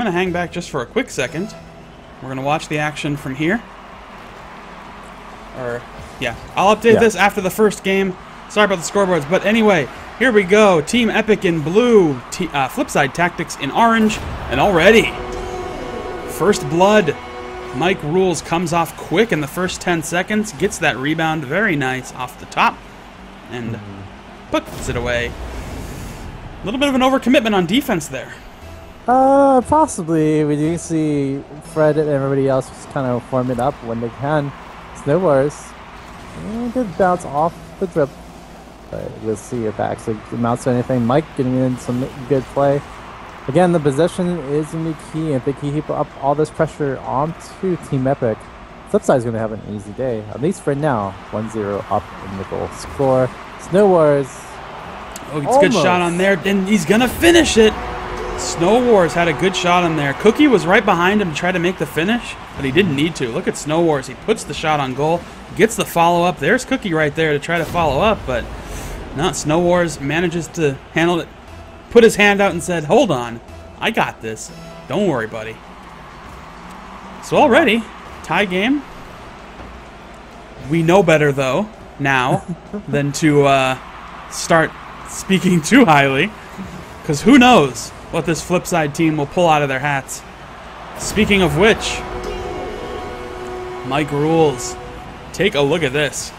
going to hang back just for a quick second. We're going to watch the action from here. Yeah, I'll update this after the first game. Sorry about the scoreboards, but anyway, here we go. Team Epic in blue, Flipside Tactics in orange, and already, first blood. Mike Rules comes off quick in the first 10 seconds, gets that rebound very nice off the top, and puts it away. A little bit of an overcommitment on defense there. Possibly. We do see Fred and everybody else just kind of form it up when they can. Snow Wars. Good bounce off the drip. But we'll see if that actually amounts to anything. Mike getting in some good play. Again, the possession is going to be key. If they keep up all this pressure onto Team Epic, Flipside is going to have an easy day. At least for now. 1-0 up in the goal score. Snow Wars. Oh, gets a good shot on there, and he's going to finish it. Snow Wars had a good shot on there. Cookie was right behind him to try to make the finish, but he didn't need to. Look at Snow Wars. He puts the shot on goal, gets the follow-up. There's Cookie right there to try to follow up, but not. Snow Wars manages to handle it, put his hand out and said, hold on, I got this. Don't worry, buddy. So already, tie game. We know better, though, now, than to start speaking too highly, because who knows what this Flipside team will pull out of their hats. Speaking of which, Mike Rules, take a look at this.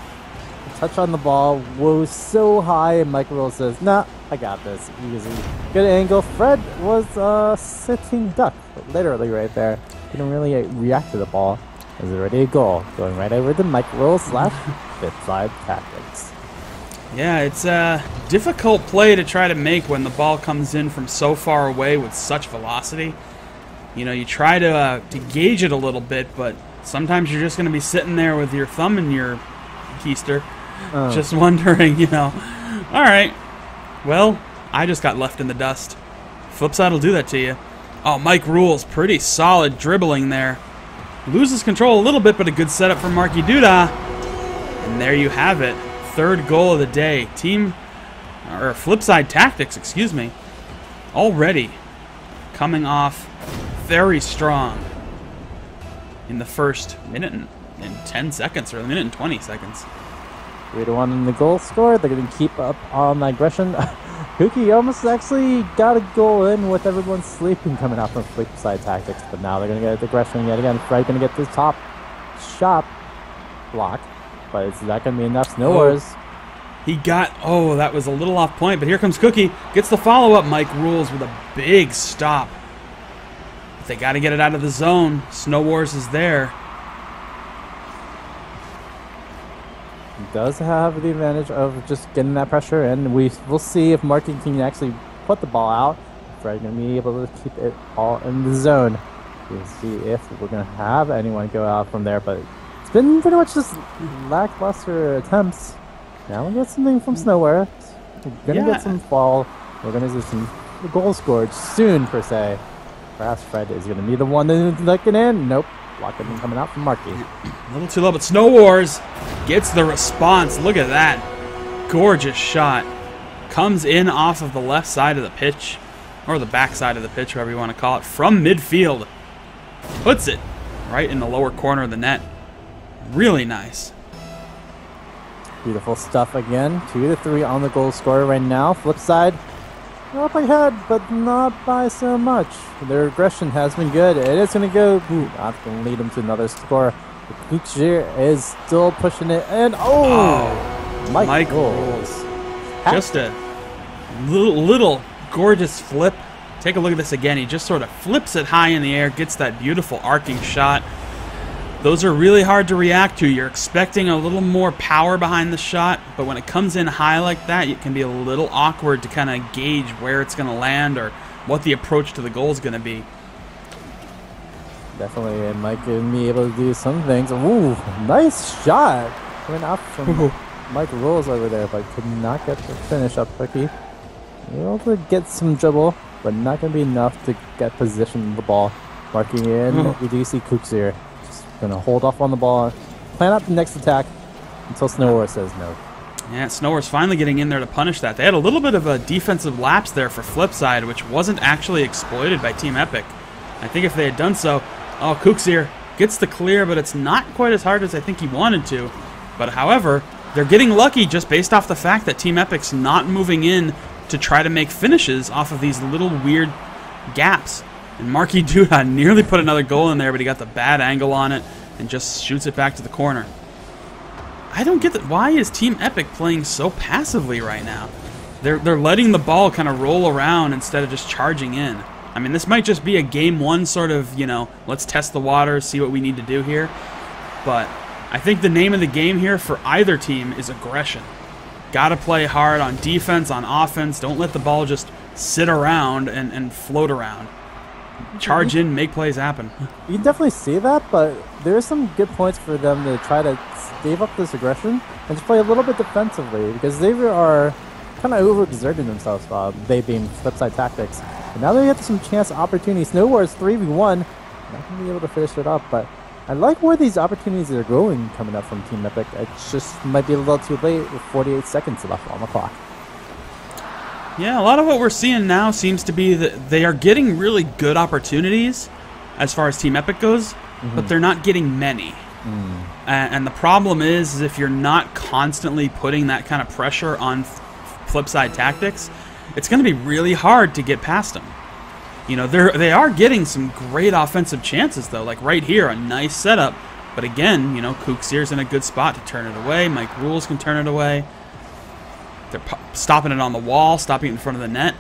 Touch on the ball was so high, and Mike Rules says, nah, I got this. Easy. Good angle. Fred was sitting duck, literally right there. Didn't really react to the ball. It was already a goal. Going right over to Mike Rules / Flipside Tactics. Yeah, it's a difficult play to try to make when the ball comes in from so far away with such velocity. You know, you try to gauge it a little bit, but sometimes you're just going to be sitting there with your thumb in your keister, just wondering, you know, all right, well, I just got left in the dust. Flipside will do that to you. Oh, Mike Rules, pretty solid dribbling there. Loses control a little bit, but a good setup from Marky Duda. And there you have it. Third goal of the day. Flipside Tactics, excuse me, already coming off very strong in the first minute and 10 seconds, or a minute and 20 seconds. 3-1 in the goal score. They're going to keep up on the aggression. Cookie almost actually got a goal in with everyone sleeping coming out from Flipside Tactics, but now they're going to get the aggression yet again. Fred going to get the top shot block. But is that going to be enough? Snow Wars. He got, that was a little off point, but here comes Cookie. Gets the follow-up. Mike Rules with a big stop. But they got to get it out of the zone. Snow Wars is there. He does have the advantage of just getting that pressure, and we'll see if Marky can actually put the ball out. Fred going to be able to keep it all in the zone. We'll see if we're going to have anyone go out from there, but it's been pretty much just lackluster attempts. Now we get something from Snowware. We're going to get some fall. We're going to do some goals scored soon, per se. Perhaps Fred is going to be the one looking in. Nope. Blocking coming out from Marky. A little too low, but Snow Wars gets the response. Look at that. Gorgeous shot. Comes in off of the left side of the pitch, or the back side of the pitch, whatever you want to call it, from midfield. Puts it right in the lower corner of the net. Really nice. Beautiful stuff again. 2-3 on the goal scorer right now. Flipside, up ahead, but not by so much. Their aggression has been good. It is going to go. Not going to lead them to another score. Kuchir is still pushing it, and Mike Rules. Just a little gorgeous flip. Take a look at this again. He just sort of flips it high in the air, gets that beautiful arcing shot. Those are really hard to react to. You're expecting a little more power behind the shot, but when it comes in high like that, it can be a little awkward to kind of gauge where it's going to land or what the approach to the goal is going to be. Definitely, and Mike can be able to do some things. Ooh, nice shot coming out from Mike Rules over there, but could not get the finish up quickly. Able to get some dribble, but not going to be enough to get position in the ball. Marking in, we do see Kooks here. Just going to hold off on the ball, plan out the next attack until Snowwar says no. Yeah, Snowwar's finally getting in there to punish that. They had a little bit of a defensive lapse there for Flipside, which wasn't actually exploited by Team Epic. I think if they had done so... Oh, Kuxir gets the clear, but it's not quite as hard as I think he wanted to. But however, they're getting lucky just based off the fact that Team Epic's not moving in to try to make finishes off of these little weird gaps. And Marky Duda nearly put another goal in there, but he got the bad angle on it and just shoots it back to the corner. I don't get that. Why is Team Epic playing so passively right now? They're letting the ball kind of roll around instead of just charging in. I mean, this might just be a game one sort of, you know, let's test the waters, see what we need to do here. But I think the name of the game here for either team is aggression. Got to play hard on defense, on offense. Don't let the ball just sit around and float around. Charge in, make plays happen. You can definitely see that, but there are some good points for them to try to stave up this aggression and just play a little bit defensively, because they are kind of overexerting themselves, they being Flipsid Tactics. And now they get some chance opportunities. Snow Wars 3v1, not going to be able to finish it up, but I like where these opportunities are going coming up from Team Epic. It just might be a little too late with 48 seconds left on the clock. Yeah, a lot of what we're seeing now seems to be that they are getting really good opportunities as far as Team Epic goes, but they're not getting many. And the problem is if you're not constantly putting that kind of pressure on Flipside Tactics, it's going to be really hard to get past them. You know, they are getting some great offensive chances, though. Like right here, a nice setup. But again, you know, Kuxir's in a good spot to turn it away. Mike Rules can turn it away. They're stopping it on the wall, stopping it in front of the net.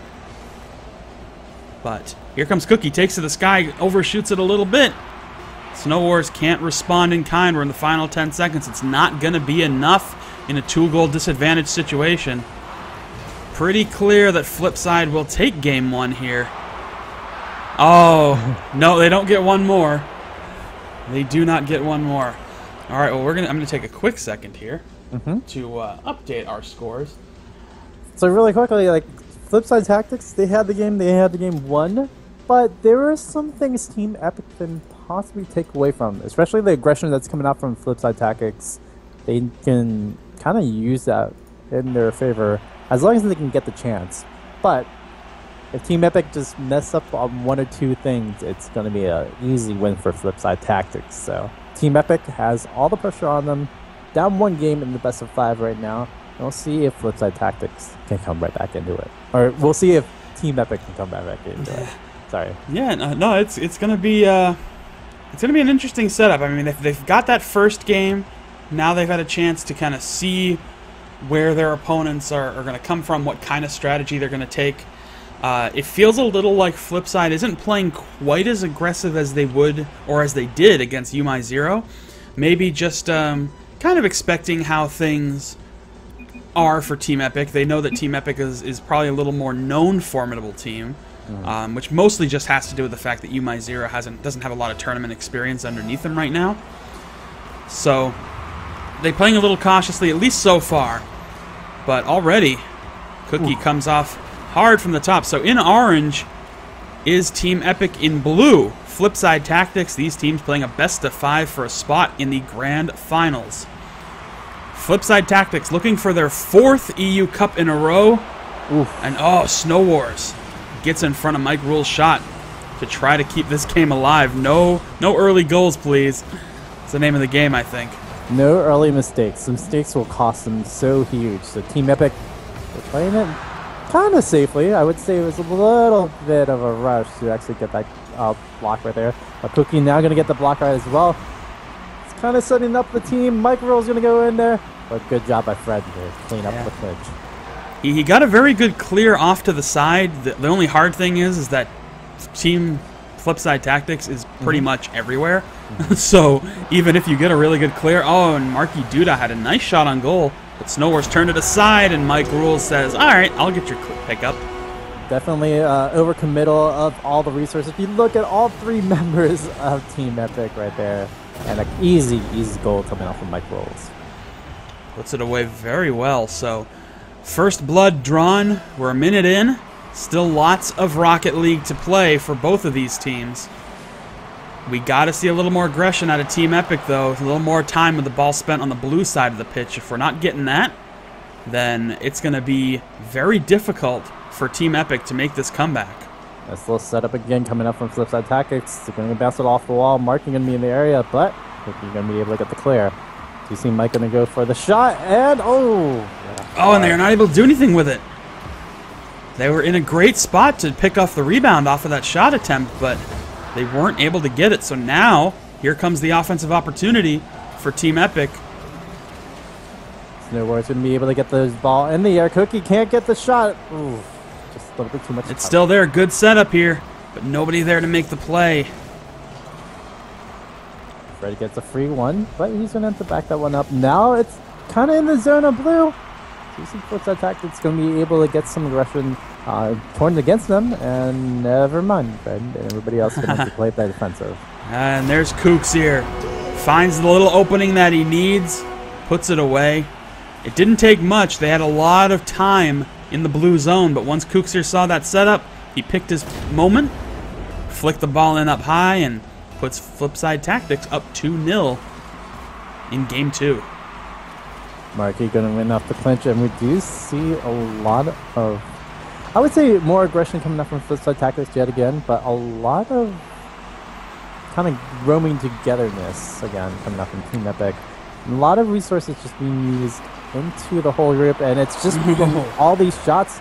But here comes Cookie, takes to the sky, overshoots it a little bit. Snow Wars can't respond in kind. We're in the final 10 seconds. It's not going to be enough in a 2-goal disadvantage situation. Pretty clear that Flipside will take game one here. Oh, no, they don't get one more. They do not get one more. All right, well, I'm going to take a quick second here to update our scores. So really quickly, like Flipside Tactics, they had the game won, but there are some things Team Epic can possibly take away from, especially the aggression that's coming out from Flipside Tactics. They can kind of use that in their favor as long as they can get the chance. But if Team Epic just mess up on one or two things, it's going to be an easy win for Flipside Tactics. So Team Epic has all the pressure on them, down one game in the best of 5 right now. We'll see if Flipside Tactics can come right back into it. Or we'll see if Team Epic can come back into it. Sorry. Yeah, no, it's gonna be an interesting setup. I mean, they've got that first game. Now they've had a chance to kind of see where their opponents are going to come from, what kind of strategy they're going to take. It feels a little like Flipside isn't playing quite as aggressive as they would or as they did against UMI Zero. Maybe just kind of expecting how things are for Team Epic. They know that Team Epic is probably a little more known formidable team, which mostly just has to do with the fact that UMI Zero doesn't have a lot of tournament experience underneath them right now. So they're playing a little cautiously, at least so far. But already, Cookie comes off hard from the top. So in orange is Team Epic. In blue, Flipside Tactics. These teams playing a best of 5 for a spot in the grand finals. Flipside Tactics looking for their 4th EU Cup in a row. And Snow Wars gets in front of Mike Rule's shot to try to keep this game alive. No early goals, please. It's the name of the game, I think. No early mistakes. Mistakes will cost them so huge. So Team Epic, they're playing it kind of safely. I would say it was a little bit of a rush to actually get that block right there. But Cookie now going to get the block right as well. It's kind of setting up the team. Mike Rule's going to go in there. But good job by Fred to clean up the clinch. He got a very good clear off to the side. The only hard thing is that Team Flipside Tactics is pretty much everywhere. So even if you get a really good clear, and Marky Duda had a nice shot on goal, but Snow Wars turned it aside, and Mike Rules says, all right, I'll get your pickup. Definitely overcommittal of all the resources. If you look at all 3 members of Team Epic right there, and an easy goal coming off from Mike Rules. Puts it away very well. So first blood drawn. We're a minute in. Still lots of Rocket League to play for both of these teams. We got to see a little more aggression out of Team Epic, though. A little more time with the ball spent on the blue side of the pitch. If we're not getting that, then it's going to be very difficult for Team Epic to make this comeback. Nice little setup again coming up from Flipsid Tactics. They're going to bounce it off the wall. Marking going to be in the area, but you're going to be able to get the clear. So you see Mike going to go for the shot, and and they're not able to do anything with it. They were in a great spot to pick off the rebound off of that shot attempt, but they weren't able to get it. So now, here comes the offensive opportunity for Team Epic. Snowboard's going to be able to get the ball in the air. Cookie can't get the shot. Ooh, just a little bit too much. It's still there. Good setup here, but nobody there to make the play. Fred gets a free one, but he's going to have to back that one up. Now it's kind of in the zone of blue. So you see Flipsid Tactics going to be able to get some aggression torn against them, and never mind, Fred and everybody else going to have to play that defensive. And there's Kooks here. Finds the little opening that he needs, puts it away. It didn't take much. They had a lot of time in the blue zone, but once Kooks here saw that setup, he picked his moment, flicked the ball in up high, and puts Flipside Tactics up 2-0 in Game 2. Markey going to win off the clinch, and we do see a lot of, I would say, more aggression coming up from Flipside Tactics yet again, but a lot of kind of roaming togetherness again coming up from Team Epic. A lot of resources just being used into the whole group, and it's just all these shots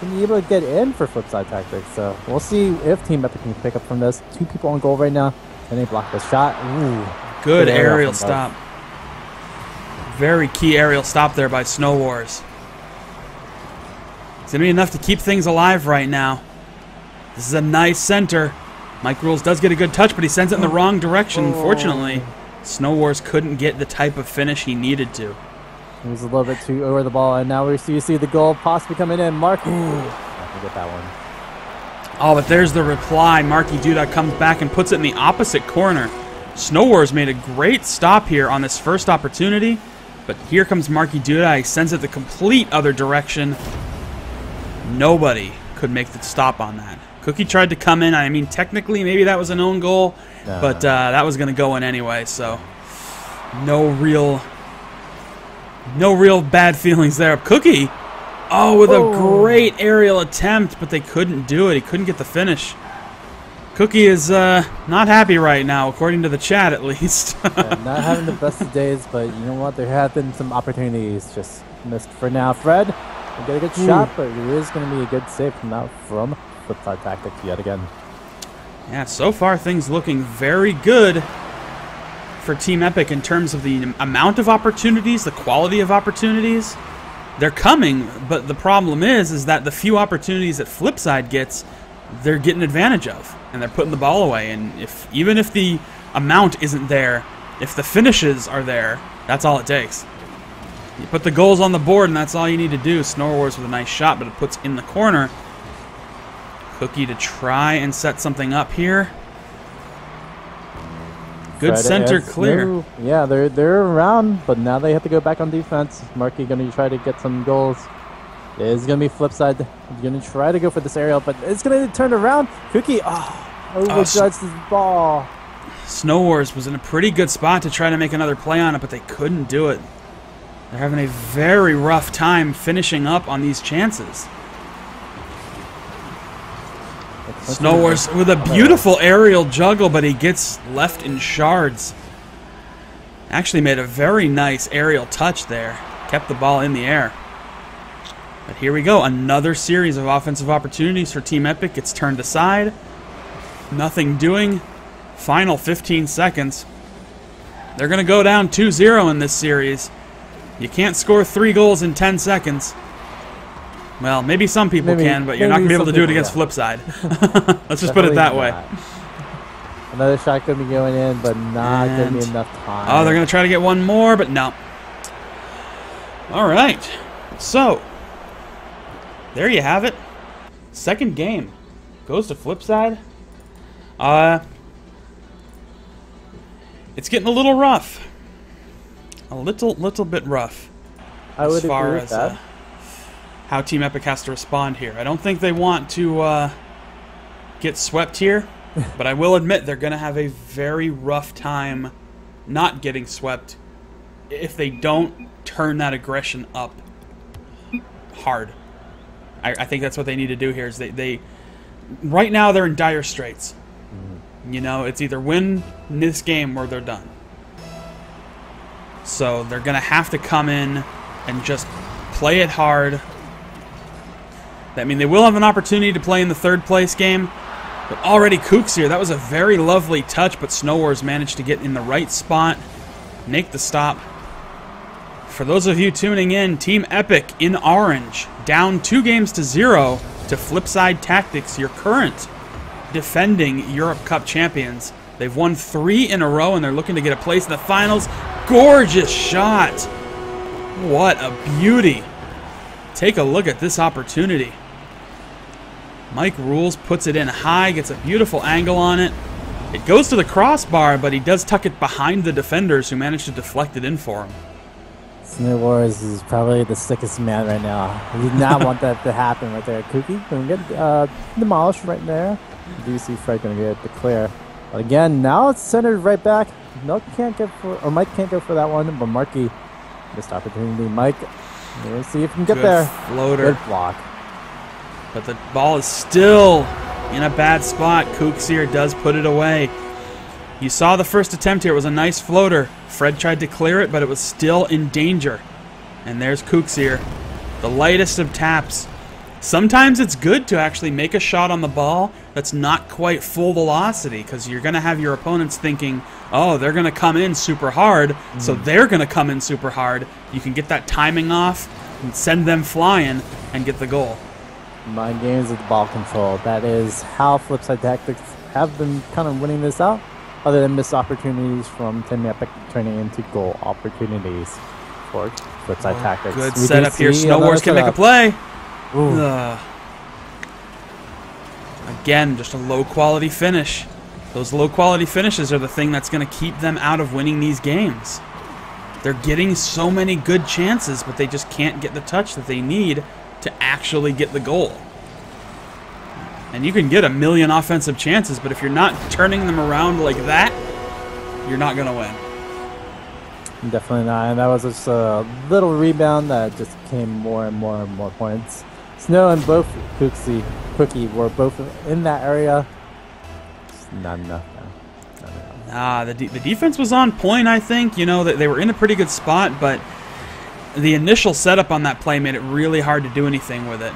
can be able to get in for Flipside Tactics. So we'll see if Team Epic can pick up from this. 2 people on goal right now, and they block the shot. Ooh, good aerial stop. Very key aerial stop there by Snow Wars. It's going to be enough to keep things alive right now. This is a nice center. Mike Rules does get a good touch, but he sends it in the wrong direction. Unfortunately, Snow Wars couldn't get the type of finish he needed to. He was a little bit too over the ball, and now you see the goal possibly coming in. Marky, I can get that one. Oh, but there's the reply. Marky Duda comes back and puts it in the opposite corner. Snow Wars made a great stop here on this first opportunity, but here comes Marky Duda. He sends it the complete other direction. Nobody could make the stop on that. Cookie tried to come in. I mean, technically, maybe that was an own goal, but that was going to go in anyway, so no real bad feelings there. Cookie, with a great aerial attempt, but they couldn't do it. He couldn't get the finish. Cookie is not happy right now, according to the chat at least. Not having the best of days, but you know what? There have been some opportunities just missed for now. Fred, you get a good shot, but there is going to be a good save from Flipside Tactics yet again. Yeah, so far things looking very good for Team Epic in terms of the amount of opportunities, the quality of opportunities. They're coming, but the problem is that the few opportunities that Flipside gets, they're getting advantage of, and they're putting the ball away. And even if the amount isn't there, if the finishes are there, that's all it takes. You put the goals on the board, and that's all you need to do. Snow Wars with a nice shot, but it puts in the corner. Cookie to try and set something up here. Good center clear. Yeah, they're around, but now they have to go back on defense. Marky going to try to get some goals. It is going to be Flipside. He's going to try to go for this aerial, but it's going to turn around. Cookie, overjudged his ball. Snow Wars was in a pretty good spot to try to make another play on it, but they couldn't do it. They're having a very rough time finishing up on these chances. Snow Wars with a beautiful aerial juggle, but he gets left in shards. Actually made a very nice aerial touch there. Kept the ball in the air. But here we go. Another series of offensive opportunities for Team Epic. Gets turned aside. Nothing doing. Final 15 seconds. They're going to go down 2-0 in this series. You can't score 3 goals in 10 seconds. Well, maybe some people can, but you're not going to be able to do it against Flipside. Let's just put it that way. Another shot could be going in, but not going to be enough time. Oh, they're going to try to get one more, but no. All right. So, there you have it. Second game goes to Flipside. It's getting a little rough. A little bit rough. I would as far agree with as that. How Team Epic has to respond here. I don't think they want to get swept here, but I will admit they're going to have a very rough time not getting swept if they don't turn that aggression up hard. I think that's what they need to do here. Is they right now they're in dire straits. You know, it's either win this game or they're done. So they're going to have to come in and just play it hard. I mean, they will have an opportunity to play in the third place game. But already Kooks here, that was a very lovely touch, but Snow Wars managed to get in the right spot, make the stop. For those of you tuning in, Team Epic in orange, down 2-0 to Flipsid Tactics, your current defending Europe Cup champions. They've won 3 in a row, and they're looking to get a place in the finals. Gorgeous shot. What a beauty. Take a look at this opportunity. Mike Rules puts it in high, gets a beautiful angle on it. It goes to the crossbar, but he does tuck it behind the defenders who managed to deflect it in for him. Snow Wars is probably the sickest man right now. He did not want that to happen right there. Kookie going to get demolished right there. I do see Fred going to get the clear. But again, now it's centered right back. Milk can't go for, or Mike can't go for that one, but Marky missed opportunity. Mike, let's see if he can get there. Floater. Good block. But the ball is still in a bad spot. Kooks here does put it away. You saw the first attempt here. It was a nice floater. Fred tried to clear it, but it was still in danger. And there's Kooks here. The lightest of taps. Sometimes it's good to actually make a shot on the ball that's not quite full velocity, because you're going to have your opponents thinking, oh, they're going to come in super hard, so they're going to come in super hard. You can get that timing off and send them flying and get the goal. Mind games with ball control. That is how Flipside Tactics have been kind of winning this out, other than missed opportunities from Team Epic turning into goal opportunities for Flipside Tactics. Good setup here. Snow Wars can make a play. Again, just a low-quality finish. Those low-quality finishes are the thing that's going to keep them out of winning these games. They're getting so many good chances, but they just can't get the touch that they need to actually get the goal. And you can get a million offensive chances, but if you're not turning them around like that, you're not going to win. Definitely not. And that was just a little rebound that just came more and more and more points. Snow and both Cookie were both in that area. Just not enough now. The defense was on point, I think. You know, they were in a pretty good spot, but the initial setup on that play made it really hard to do anything with it.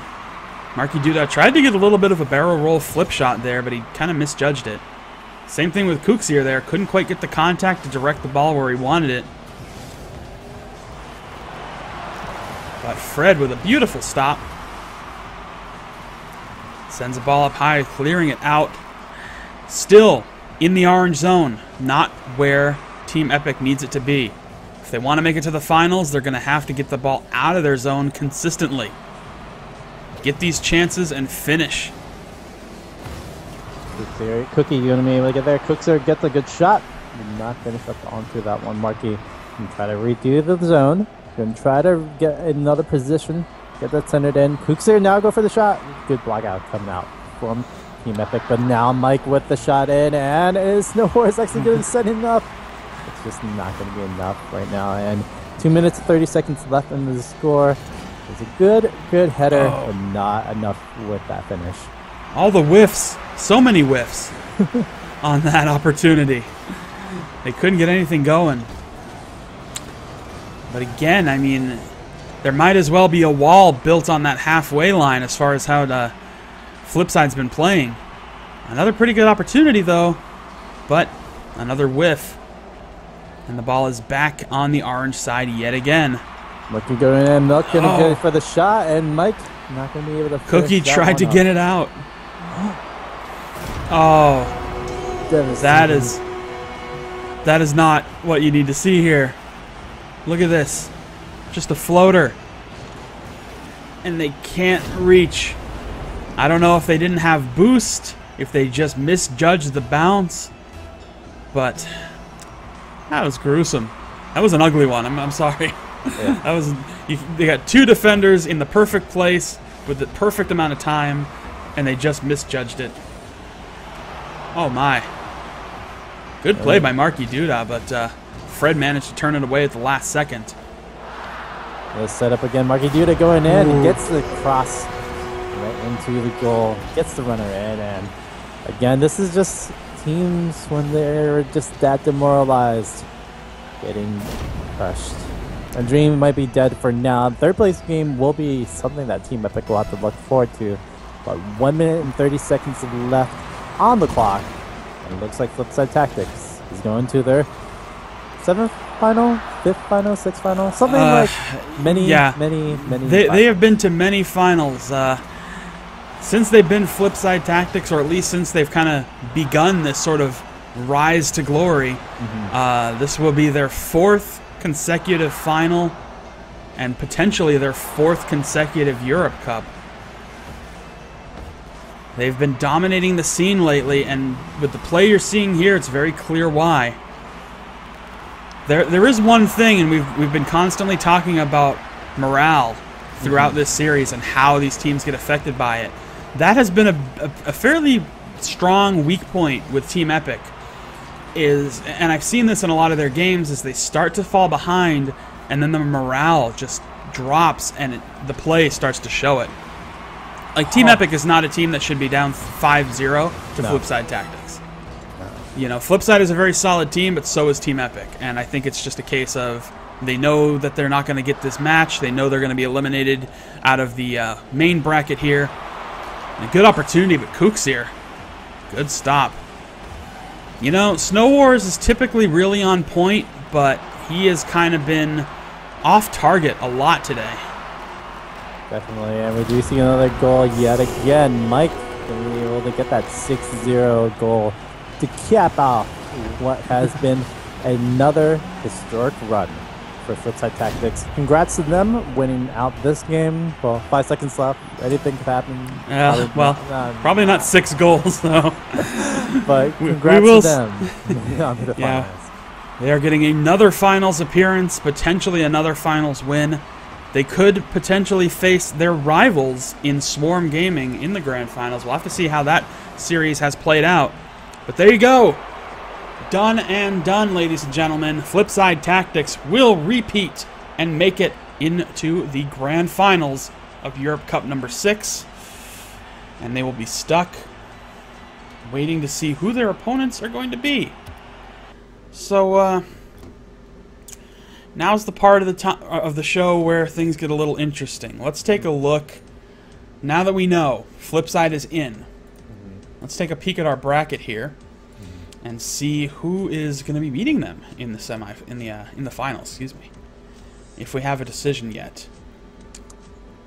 Marky Duda tried to get a little bit of a barrel roll flip shot there, but he kind of misjudged it. Same thing with Kooks here there. Couldn't quite get the contact to direct the ball where he wanted it. But Fred with a beautiful stop. Sends the ball up high, clearing it out. Still in the orange zone, not where Team Epic needs it to be. If they want to make it to the finals, they're going to have to get the ball out of their zone consistently. Get these chances and finish. Cookie, you want to be able to get there? Cookser gets a good shot. Did not finish up onto that one. Marky can try to redo the zone. Going to try to get another position. Get that centered in. Cookser now go for the shot. Good block out coming out from Team Epic. But now Mike with the shot in. And Snow Wars actually going to set him up. It's just not going to be enough right now. And 2 minutes and 30 seconds left in the score. It's a good header, but not enough with that finish. All the whiffs. So many whiffs on that opportunity. They couldn't get anything going. But again, I mean, there might as well be a wall built on that halfway line as far as how the Flipside's been playing. Another pretty good opportunity, though, but another whiff. And the ball is back on the orange side yet again. Lucky going in, Milk going to go for the shot, and Mike not going to be able to finish. Cookie tried to get it out. Oh, that is not what you need to see here. Look at this. Just a floater. And they can't reach. I don't know if they didn't have boost, if they just misjudged the bounce. But that was gruesome. That was an ugly one. I'm sorry. Yeah. That was. They got two defenders in the perfect place with the perfect amount of time, and they just misjudged it. Oh my. Good play by Marky Duda, but Fred managed to turn it away at the last second. Let's set up again. Marky Duda going in. He gets the cross right into the goal, gets the runner in, and again, this is just teams when they're just that demoralized, getting crushed. A dream might be dead for now. Third place game will be something that Team Epic will have to look forward to. But 1 minute and 30 seconds left on the clock. And it looks like Flipsid Tactics is going to their 7th final, 5th final, 6th final, something like many. They have been to many finals. Since they've been Flipsid Tactics, or at least since they've kind of begun this sort of rise to glory, this will be their 4th consecutive final and potentially their 4th consecutive Europe Cup. They've been dominating the scene lately, and with the play you're seeing here, it's very clear why. There is one thing, and we've been constantly talking about morale throughout this series and how these teams get affected by it. That has been a fairly strong weak point with Team Epic. And I've seen this in a lot of their games, is they start to fall behind, and then the morale just drops, and the play starts to show it. Like, Team Epic is not a team that should be down 5-0 to Flipsid Tactics. You know, Flipside is a very solid team, but so is Team Epic. And I think it's just a case of they know that they're not going to get this match. They know they're going to be eliminated out of the main bracket here. And a good opportunity, but Kook's here. Good stop. You know, Snow Wars is typically really on point, but he has kind of been off target a lot today. Definitely, and we do see another goal yet again. Mike going to be able to get that 6-0 goal to cap off what has been another historic run for Flipsid Tactics. Congrats to them winning out this game. Well, 5 seconds left. Anything could happen. Probably not 6 goals, though. But congrats to them on the finals. They are getting another finals appearance, potentially another finals win. They could potentially face their rivals in Swarm Gaming in the grand finals. We'll have to see how that series has played out. But there you go. Done and done, ladies and gentlemen. Flipside Tactics will repeat and make it into the grand finals of Europe Cup number 6. And they will be stuck waiting to see who their opponents are going to be. So, now's the part of the show where things get a little interesting. Let's take a look. Now that we know Flipside is in, let's take a peek at our bracket here and see who is going to be beating them in the in the finals. Excuse me, if we have a decision yet.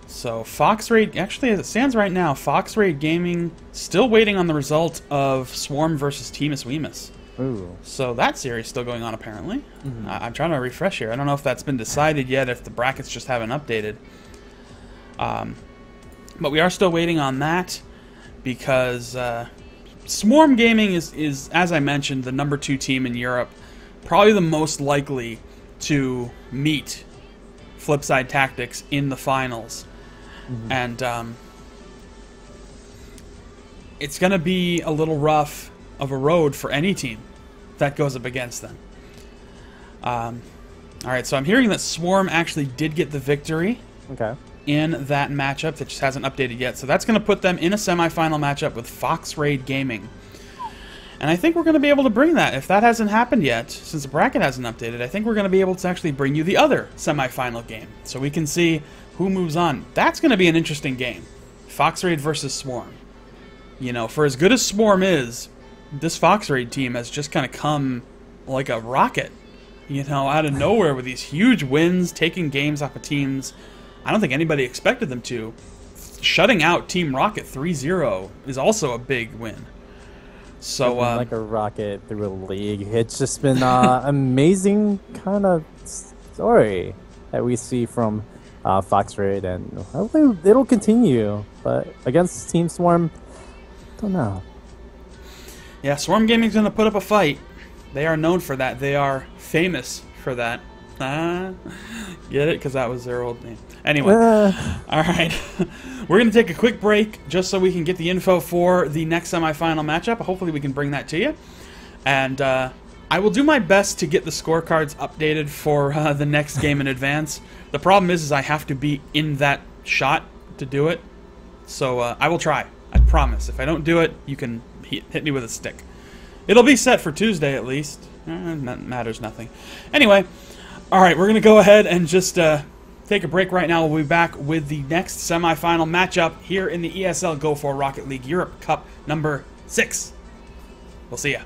So Foxraid, actually, as it stands right now, Foxraid Gaming still waiting on the result of Swarm versus Teamus Weemus. Ooh. So that series still going on, apparently. I'm trying to refresh here. I don't know if that's been decided yet, if the brackets just haven't updated. But we are still waiting on that because Swarm Gaming is, as I mentioned, the number 2 team in Europe. Probably the most likely to meet Flipside Tactics in the finals. And it's going to be a little rough of a road for any team that goes up against them. Alright, so I'm hearing that Swarm actually did get the victory in that matchup that just hasn't updated yet. So that's going to put them in a semifinal matchup with Foxraid Gaming. And I think we're going to be able to bring that. If that hasn't happened yet, since the bracket hasn't updated, I think we're going to be able to actually bring you the other semifinal game. So we can see who moves on. That's going to be an interesting game. Foxraid versus Swarm. You know, for as good as Swarm is, this Foxraid team has just kind of come like a rocket, you know, out of nowhere with these huge wins, taking games off of teams I don't think anybody expected them to. Shutting out Team Rocket 3-0 is also a big win. So like a rocket through a league. It's just been amazing kind of story that we see from Foxraid, and hopefully it'll continue. But against Team Swarm, don't know. Yeah, Swarm Gaming's going to put up a fight. They are known for that. They are famous for that. Get it? Because that was their old name. Anyway, all right. We're going to take a quick break just so we can get the info for the next semifinal matchup. Hopefully we can bring that to you. And I will do my best to get the scorecards updated for the next game in advance. The problem is I have to be in that shot to do it. So I will try. I promise. If I don't do it, you can hit me with a stick. It'll be set for Tuesday at least. That matters nothing. Anyway, all right, we're going to go ahead and just take a break right now. We'll be back with the next semifinal matchup here in the ESL Go4RocketLeague Europe Cup number 6. We'll see ya.